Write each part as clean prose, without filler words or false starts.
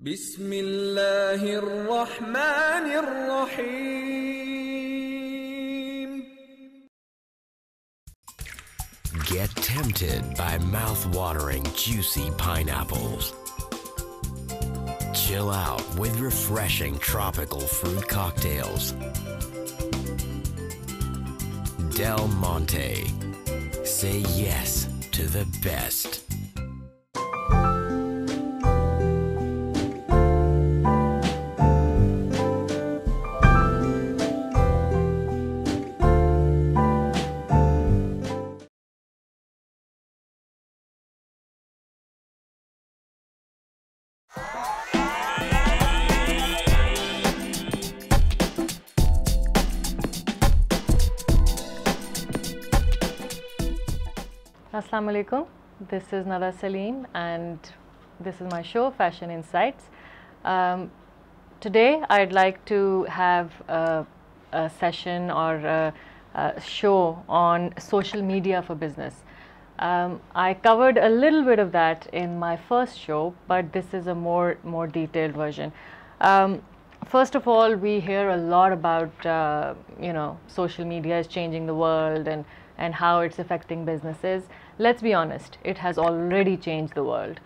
بسم الله الرحمن الرحيم. Get tempted by mouth-watering, juicy pineapples. Chill out with refreshing tropical fruit cocktails. Del Monte. Say yes to the best. Assalamu alaikum. This is Nadda Salim and this is my show Fashion Insights. Today I'd like to have a session or a show on social media for business. I covered a little bit of that in my first show, but this is a more detailed version. First of all, we hear a lot about social media is changing the world and how it's affecting businesses. Let's be honest, it has already changed the world,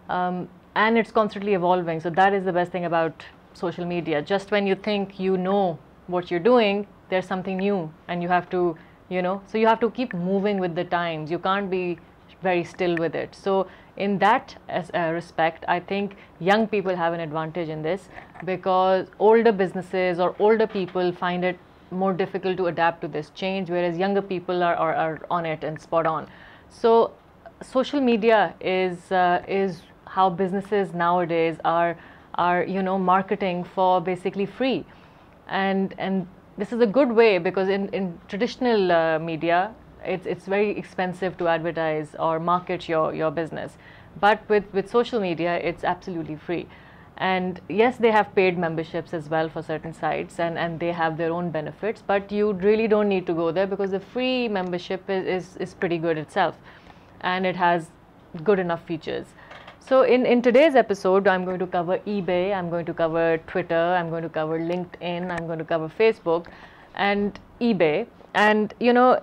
and it's constantly evolving. So that is the best thing about social media. Just when you think you know what you're doing, there's something new, and you have to, so you have to keep moving with the times. You can't be very still with it. So in that respect, I think young people have an advantage in this, because older businesses or older people find it more difficult to adapt to this change, whereas younger people are on it and spot on. So social media is how businesses nowadays are marketing for basically free, and this is a good way, because in traditional media it's very expensive to advertise or market your business, but with social media it's absolutely free. And yes, they have paid memberships as well for certain sites, and they have their own benefits, but you really don't need to go there, because the free membership is pretty good itself, and it has good enough features. So in today's episode, I'm going to cover eBay, I'm going to cover Twitter, I'm going to cover LinkedIn, I'm going to cover Facebook and eBay. And let's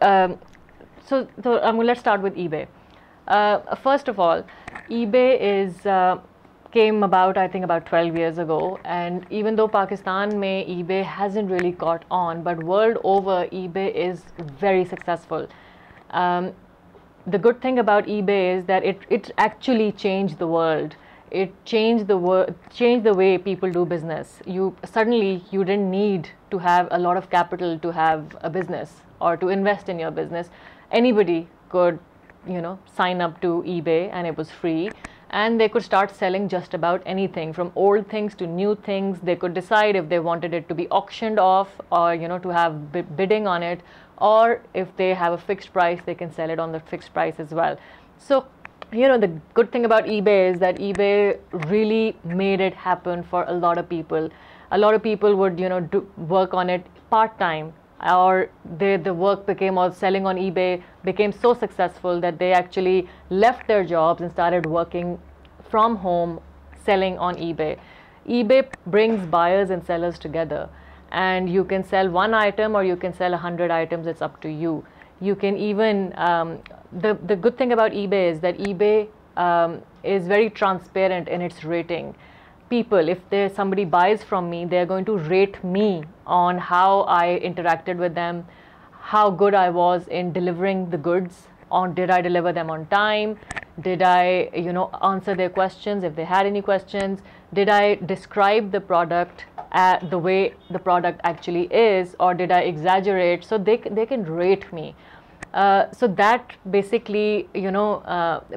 start with eBay. First of all, eBay came about, I think, about 12 years ago, and even though Pakistan eBay hasn't really caught on, but world over eBay is very successful. The good thing about eBay is that it actually changed the world. It changed the way people do business. Suddenly you didn't need to have a lot of capital to have a business or to invest in your business. Anybody could sign up to eBay, and it was free. And they could start selling just about anything, from old things to new things. They could decide if they wanted it to be auctioned off, or to have bidding on it, or if they have a fixed price, they can sell it on the fixed price as well. So the good thing about eBay is that eBay really made it happen for a lot of people. A lot of people would work on it part-time, or the work or selling on eBay became so successful that they actually left their jobs and started working from home, selling on eBay. eBay brings buyers and sellers together, and you can sell one item or you can sell 100 items. It's up to you. You can even the good thing about eBay is that eBay is very transparent in its rating. People, if somebody buys from me, they're going to rate me on how I interacted with them, how good I was in delivering the goods, did I deliver them on time, did I answer their questions if they had any questions, did I describe the product the way the product actually is, or did I exaggerate? So they can rate me. So that basically,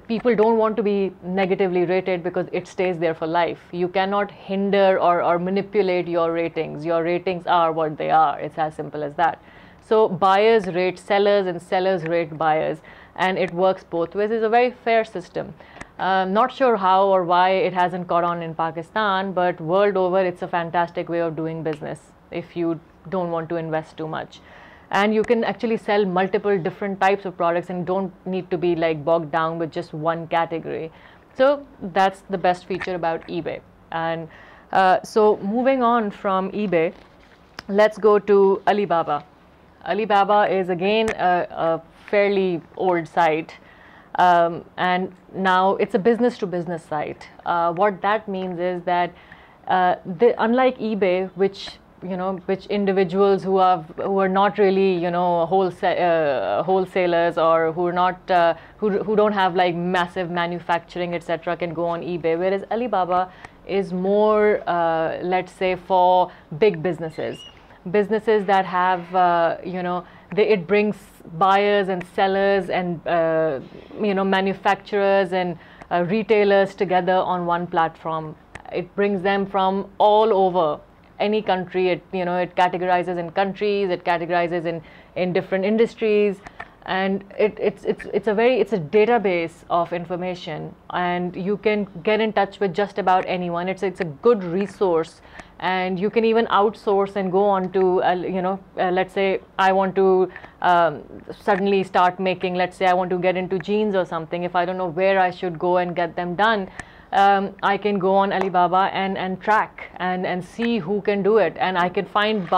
people don't want to be negatively rated, because it stays there for life. You cannot hinder or manipulate your ratings. Your ratings are what they are. It's as simple as that. So buyers rate sellers and sellers rate buyers, and it works both ways. It's a very fair system. Not sure how or why it hasn't caught on in Pakistan, but world over it's a fantastic way of doing business if you don't want to invest too much. And you can actually sell multiple different types of products and don't need to be like bogged down with just one category. So that's the best feature about eBay. And so moving on from eBay, let's go to Alibaba. Alibaba is again a fairly old site, and now it's a business to business site. What that means is that unlike eBay, which which individuals who are not really wholesalers, or who are not who don't have like massive manufacturing, etc., can go on eBay, whereas Alibaba is more let's say for big businesses that have it brings buyers and sellers and manufacturers and retailers together on one platform. It brings them from all over any country. It categorizes in countries, it categorizes in different industries, and it's a database of information, and you can get in touch with just about anyone. It's a good resource, and you can even outsource and go on to let's say I want to suddenly start making, let's say I want to get into jeans or something. If I don't know where I should go and get them done, I can go on Alibaba and track and see who can do it, and I can find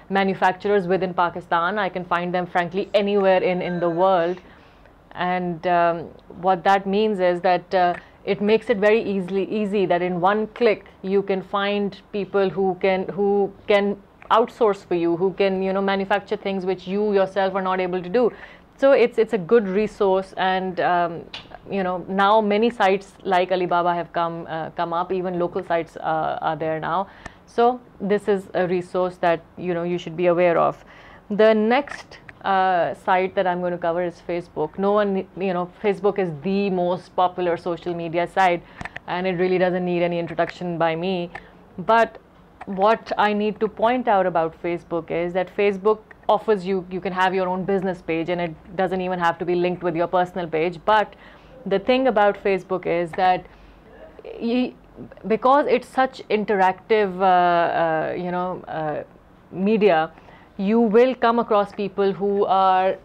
manufacturers within Pakistan. I can find them frankly anywhere in the world, and what that means is that it makes it very easy that in one click you can find people who can outsource for you, who can manufacture things which you yourself are not able to do. So it's a good resource, and now many sites like Alibaba have come up. Even local sites are there now. So this is a resource that you should be aware of. The next site that I'm going to cover is Facebook. Facebook is the most popular social media site, and it really doesn't need any introduction by me. But what I need to point out about Facebook is that Facebook offers you can have your own business page, and it doesn't even have to be linked with your personal page. But the thing about Facebook is that because it's such interactive media, you will come across people who are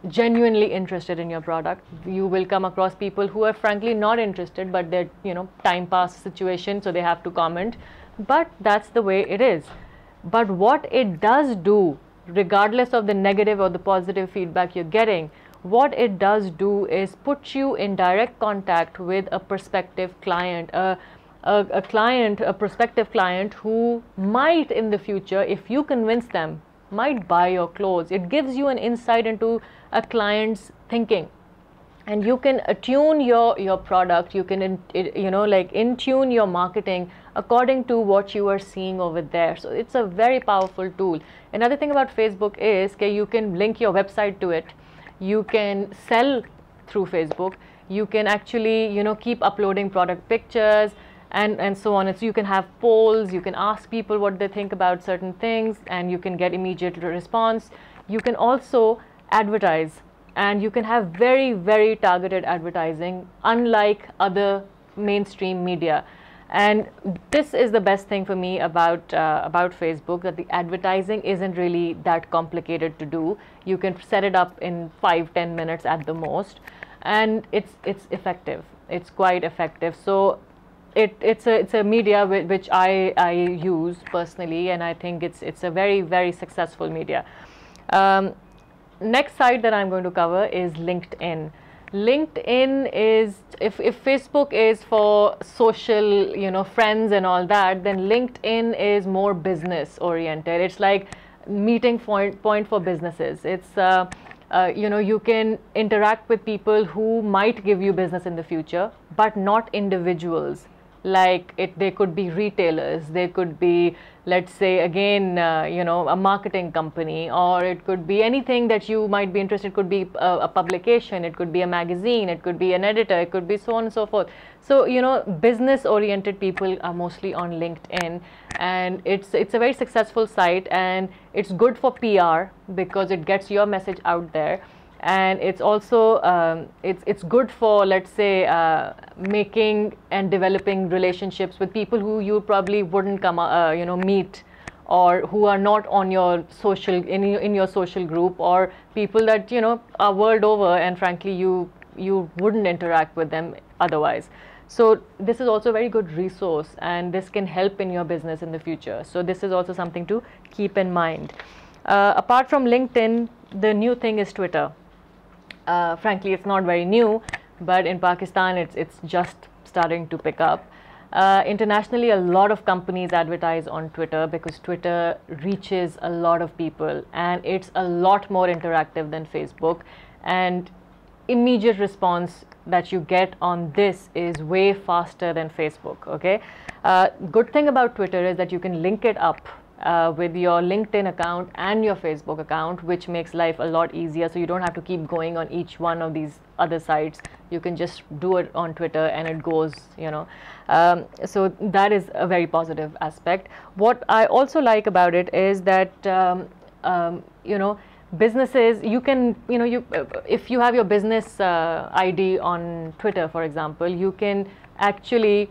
genuinely interested in your product. You will come across people who are frankly not interested, but they're time pass situation, so they have to comment. But that's the way it is. But what it does do, regardless of the negative or the positive feedback you're getting, what it does do is put you in direct contact with a prospective client, a prospective client who might in the future, if you convince them, might buy your clothes. It gives you an insight into a client's thinking, and you can attune your product. You can in tune your marketing according to what you are seeing over there. So it's a very powerful tool. Another thing about Facebook is that you can link your website to it. You can sell through Facebook. You can actually keep uploading product pictures and so on. And so you can have polls, you can ask people what they think about certain things, and you can get immediate response. You can also advertise, and you can have very, very targeted advertising, unlike other mainstream media. And this is the best thing for me about Facebook, that the advertising isn't really that complicated to do. You can set it up in 5-10 minutes at the most, and it's effective. It's quite effective. So it's a media which I use personally, and I think it's a very, very successful media. Next site that I'm going to cover is LinkedIn. LinkedIn is, if Facebook is for social, friends and all that, then LinkedIn is more business oriented. It's like meeting point for businesses. It's you can interact with people who might give you business in the future, but not individuals. Like they could be retailers, they could be, let's say again, a marketing company, or it could be anything that you might be interested. It could be a publication, it could be a magazine, it could be an editor, it could be so on and so forth. So business oriented people are mostly on LinkedIn, and it's a very successful site, and it's good for PR because it gets your message out there. And it's also it's good for, let's say, making and developing relationships with people who you probably wouldn't meet, or who are not on your social in your social group, or people that are world over, and frankly you wouldn't interact with them otherwise. So this is also a very good resource, and this can help in your business in the future. So this is also something to keep in mind. Apart from LinkedIn, the new thing is Twitter. Frankly, it's not very new, but in Pakistan, it's just starting to pick up. Internationally, a lot of companies advertise on Twitter because Twitter reaches a lot of people, and it's a lot more interactive than Facebook, and immediate response that you get on this is way faster than Facebook. Okay, good thing about Twitter is that you can link it up with your LinkedIn account and your Facebook account, which makes life a lot easier. So you don't have to keep going on each one of these other sites. You can just do it on Twitter and it goes, you know. So that is a very positive aspect. What I also like about it is that, you know, businesses, you can, you know, if you have your business ID on Twitter, for example, you can actually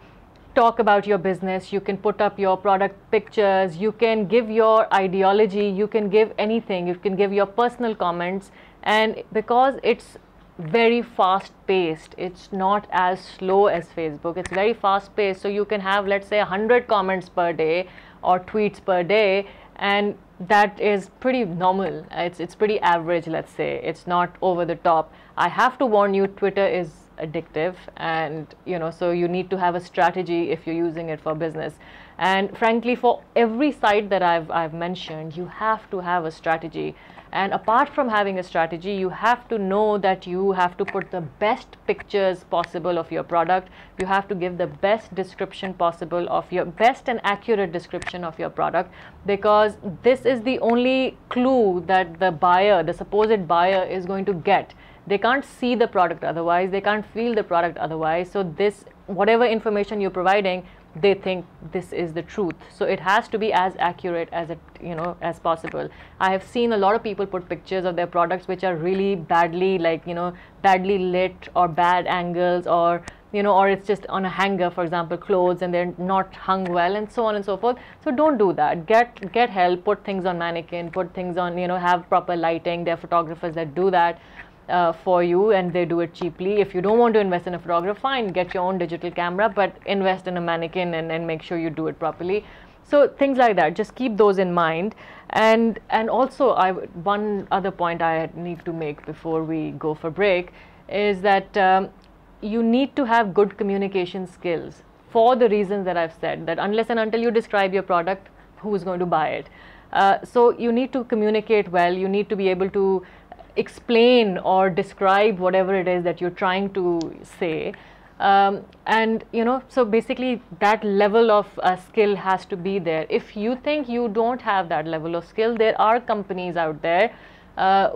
talk about your business, you can put up your product pictures, you can give your ideology, you can give anything, you can give your personal comments. And because it's very fast paced, it's not as slow as Facebook, it's very fast paced. So you can have, let's say, 100 comments per day or tweets per day, and that is pretty normal. It's pretty average, let's say. It's not over the top. I have to warn you, Twitter is addictive, and you know, so you need to have a strategy if you're using it for business. And frankly, for every site that I've mentioned, you have to have a strategy. And apart from having a strategy, you have to know that you have to put the best pictures possible of your product. You have to give the best description possible of your best and accurate description of your product, because this is the only clue that the buyer, the supposed buyer, is going to get. They can't see the product otherwise, they can't feel the product otherwise. So this, whatever information you're providing, they think this is the truth. So it has to be as accurate as it, you know, as possible. I have seen a lot of people put pictures of their products which are really badly, like, you know, badly lit, or bad angles, or you know, or it's just on a hanger, for example, clothes, and they're not hung well, and so on and so forth. So don't do that. Get help, put things on mannequin, put things on, you know, have proper lighting. There are photographers that do that for you, and they do it cheaply. If you don't want to invest in a photographer, fine, get your own digital camera, but invest in a mannequin and make sure you do it properly. So things like that, just keep those in mind. And also, one other point I need to make before we go for break is that you need to have good communication skills, for the reasons that I've said, that unless and until you describe your product, who's going to buy it? So you need to communicate well. You need to be able to explain or describe whatever it is that you're trying to say, and you know, so basically that level of skill has to be there. If you think you don't have that level of skill, there are companies out there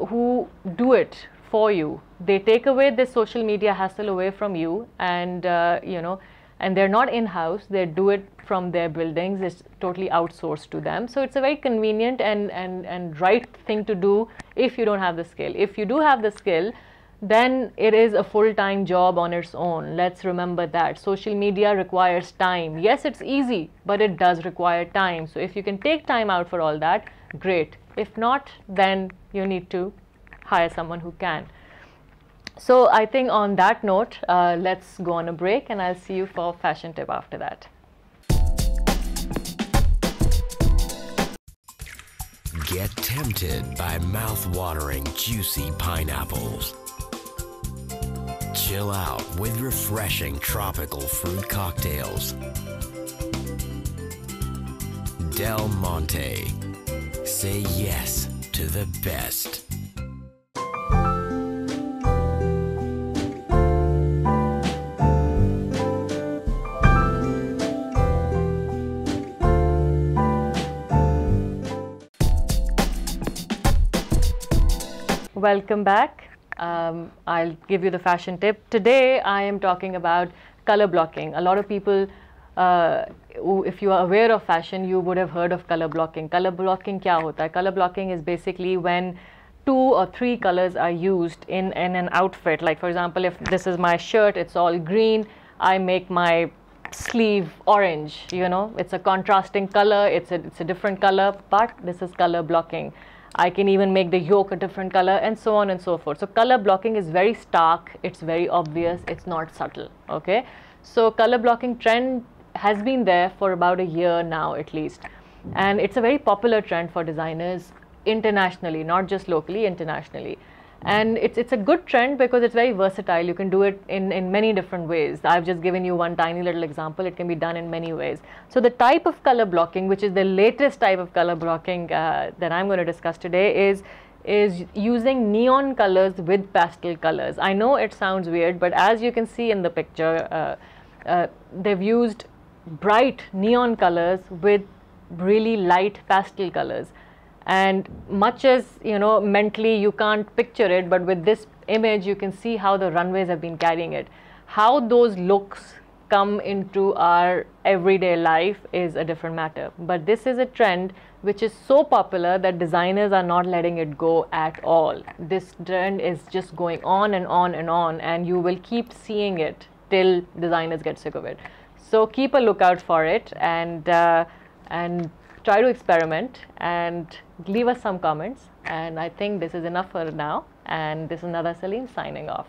who do it for you. They take away this social media hassle away from you, and you know, and they're not in-house, they do it from their buildings. It's totally outsourced to them. So it's a very convenient and right thing to do if you don't have the skill. If you do have the skill, then it is a full-time job on its own. Let's remember that. Social media requires time. Yes, it's easy, but it does require time. So if you can take time out for all that, great. If not, then you need to hire someone who can. So I think on that note, let's go on a break, and I'll see you for fashion tip after that. Get tempted by mouth-watering, juicy pineapples. Chill out with refreshing tropical fruit cocktails. Del Monte. Say yes to the best. Welcome back. I'll give you the fashion tip. Today I am talking about color blocking. A lot of people, if you are aware of fashion, you would have heard of color blocking. Color blocking kya hota hai? Color blocking is basically when 2 or 3 colors are used in an outfit. Like for example, if this is my shirt, it's all green, I make my sleeve orange, you know, it's a contrasting color, it's a different color, but this is color blocking. I can even make the yoke a different color, and so on and so forth. So color blocking is very stark, it's very obvious, it's not subtle, okay? So color blocking trend has been there for about a year now at least, and it's a very popular trend for designers internationally, not just locally, internationally. And it's a good trend because it's very versatile. You can do it in many different ways. I've just given you one tiny little example. It can be done in many ways. So the type of color blocking, which is the latest type of color blocking that I'm going to discuss today, is using neon colors with pastel colors. I know it sounds weird, but as you can see in the picture, they've used bright neon colors with really light pastel colors. And much as, you know, mentally you can't picture it, but with this image you can see how the runways have been carrying it. How those looks come into our everyday life is a different matter. But this is a trend which is so popular that designers are not letting it go at all. This trend is just going on and on and on, and you will keep seeing it till designers get sick of it. So keep a lookout for it, and try to experiment and leave us some comments. And I think this is enough for now. And this is Nadda Salim signing off.